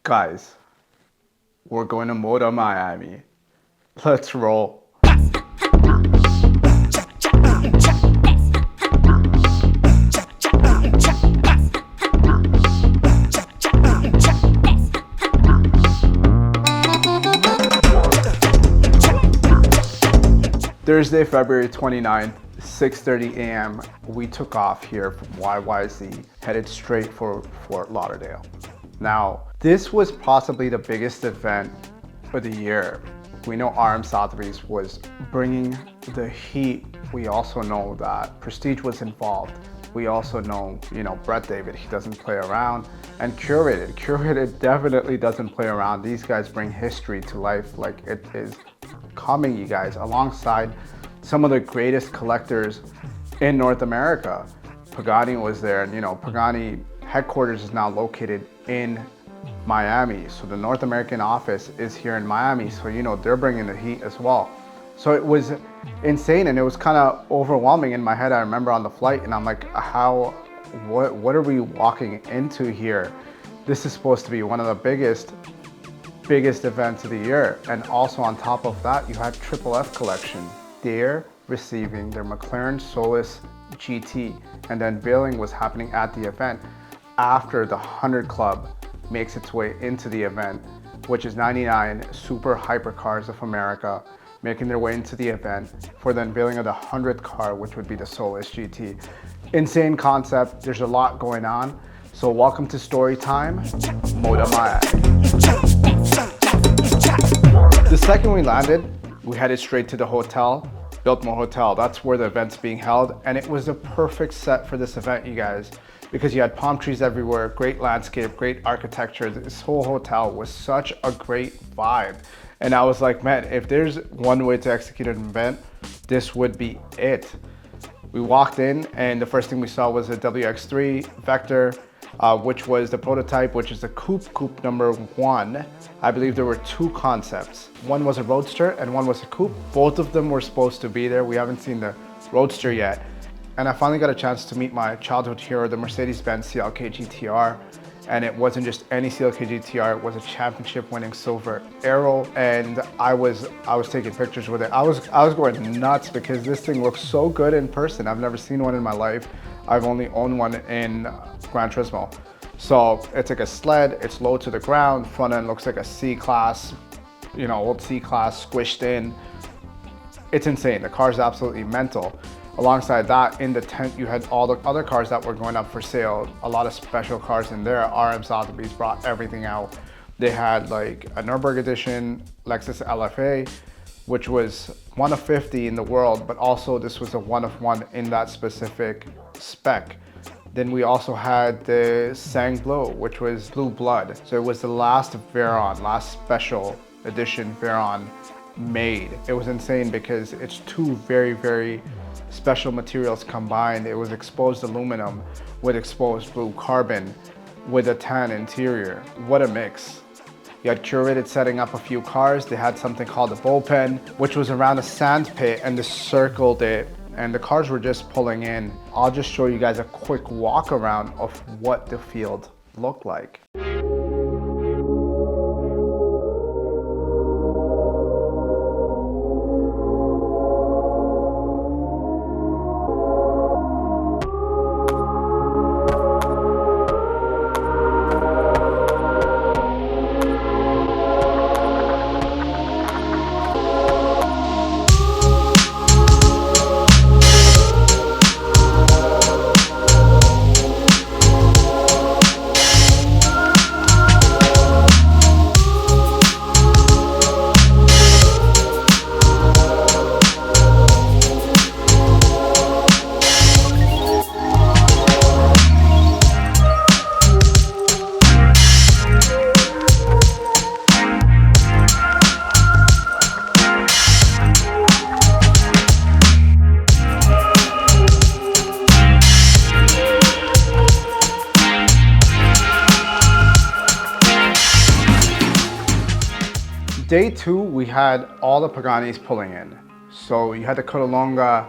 Guys, we're going to Moda Miami. Let's roll. Thursday, February 29th, 6:30 a.m. We took off here from YYZ, headed straight for Fort Lauderdale. Now, this was possibly the biggest event for the year. We know RM Sothebys was bringing the heat. We also know that Prestige was involved. We also know, Brett David, he doesn't play around. And Curated. Curated definitely doesn't play around. These guys bring history to life like it is coming, you guys, alongside some of the greatest collectors in North America. Pagani was there, and Pagani headquarters is now located in Miami. So the North American office is here in Miami. So, they're bringing the heat as well. So it was insane, and it was kind of overwhelming in my head. I remember on the flight, and I'm like, what are we walking into here? This is supposed to be one of the biggest events of the year. And also on top of that, you had Triple F collection. They're receiving their McLaren Solus GT, and the unveiling was happening at the event after the 100 Club makes its way into the event, which is 99 super hypercars of America making their way into the event for the unveiling of the 100th car, which would be the Solus GT. Insane concept. There's a lot going on. So welcome to story time, Moda Miami. The second we landed, we headed straight to the hotel, Biltmore Hotel. That's where the event's being held. And it was a perfect set for this event, you guys, because you had palm trees everywhere, great landscape, great architecture. This whole hotel was such a great vibe. And I was like, man, if there's one way to execute an event, this would be it. We walked in, and the first thing we saw was a WX3 Vector, which was the prototype, which is the coupe number 1. I believe there were 2 concepts. One was a Roadster and one was a coupe. Both of them were supposed to be there. We haven't seen the Roadster yet. And I finally got a chance to meet my childhood hero, the Mercedes-Benz CLK GTR. And it wasn't just any CLK GTR, it was a championship winning silver Aero. And I was taking pictures with it. I was going nuts because this thing looks so good in person. I've never seen one in my life. I've only owned one in Gran Turismo. So it's like a sled, it's low to the ground, front end looks like a C-Class, old C-Class squished in. It's insane, the car's absolutely mental. Alongside that, in the tent, you had all the other cars that were going up for sale. A lot of special cars in there. RM Sothebys brought everything out. They had like a Nürburgring edition Lexus LFA, which was one of 50 in the world, but also this was a one of one in that specific spec. Then we also had the Sang Bleu, which was Blue Blood. So it was the last Veyron, last special edition Veyron made. It was insane because it's 2 very, very special materials combined. It was exposed aluminum with exposed blue carbon with a tan interior. What a mix. You had Curated setting up a few cars. They had something called a bullpen, which was around a sand pit, and they circled it, and the cars were just pulling in. I'll just show you guys a quick walk around of what the field looked like. Day 2, we had all the Paganis pulling in. So you had the Codalonga,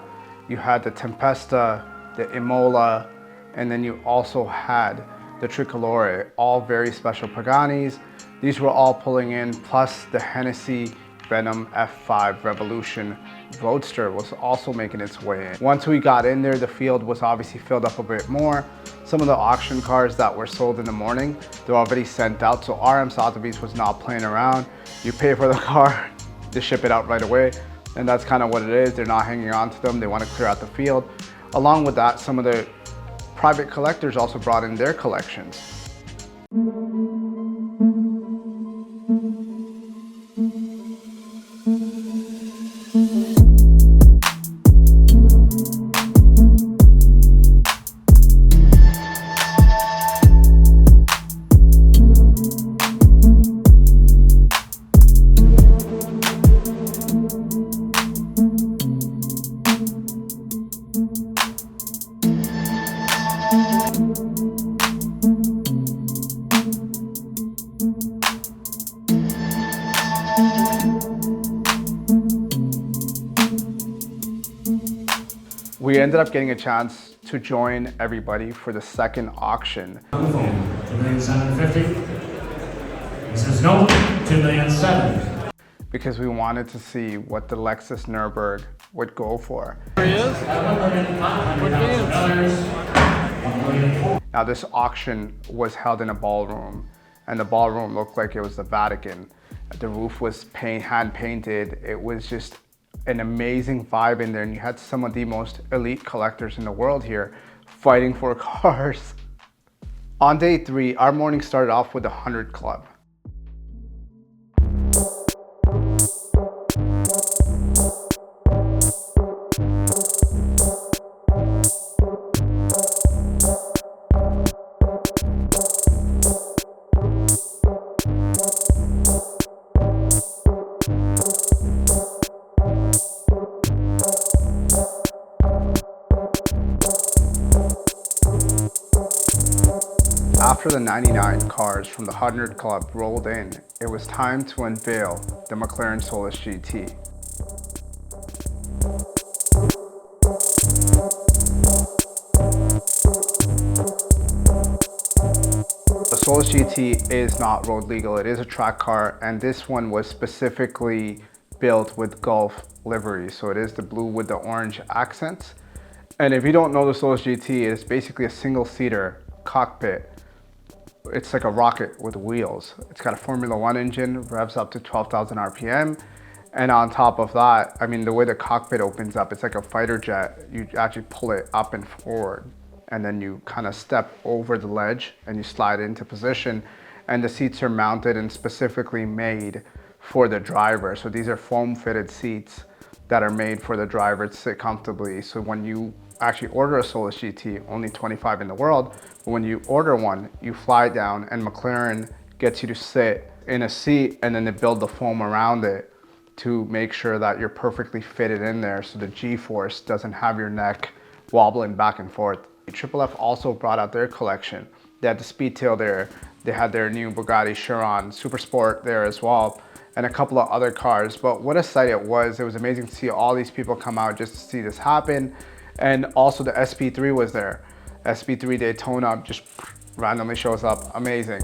you had the Tempesta, the Imola, and then you also had the Tricolore, all very special Paganis. These were all pulling in, plus the Hennessy Venom F5 Revolution Roadster was also making its way in. Once we got in there, the field was obviously filled up a bit more. Some of the auction cars that were sold in the morning, they're already sent out. So RM Sothebys was not playing around. You pay for the car, they ship it out right away. And that's kind of what it is. They're not hanging on to them. They want to clear out the field. Along with that, some of the private collectors also brought in their collections. We ended up getting a chance to join everybody for the second auction. $2,750,000. He says no, $2,007,000. Because we wanted to see what the Lexus Nürburgring would go for. There he is. Now this auction was held in a ballroom, and the ballroom looked like it was the Vatican. The roof was hand painted. It was just an amazing vibe in there, and you had some of the most elite collectors in the world here fighting for cars. On day 3, our morning started off with the 100 Club. After the 99 cars from the 100 Club rolled in, it was time to unveil the McLaren Solus GT. The Solus GT is not road legal, it is a track car, and this one was specifically built with Gulf livery. So it is the blue with the orange accents. And if you don't know the Solus GT, it's basically a single-seater cockpit. It's like a rocket with wheels. It's got a Formula 1 engine, revs up to 12,000 RPM. And on top of that, I mean, the way the cockpit opens up, it's like a fighter jet. You actually pull it up and forward, and then you kind of step over the ledge and you slide into position. And the seats are mounted and specifically made for the driver. So these are foam fitted seats that are made for the driver to sit comfortably. So when you actually order a Solus GT, only 25 in the world, but when you order one, you fly down and McLaren gets you to sit in a seat, and then they build the foam around it to make sure that you're perfectly fitted in there so the G-force doesn't have your neck wobbling back and forth. Triple F also brought out their collection. They had the Speedtail there, they had their new Bugatti Chiron Super Sport there as well, and a couple of other cars. But what a sight it was amazing to see all these people come out just to see this happen. And also the SP3 was there. SP3 Daytona just randomly shows up, amazing.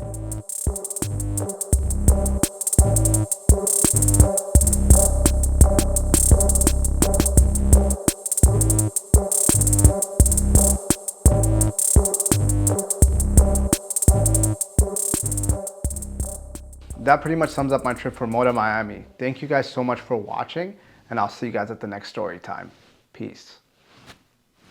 That pretty much sums up my trip for Moda Miami. Thank you guys so much for watching, and I'll see you guys at the next story time. Peace.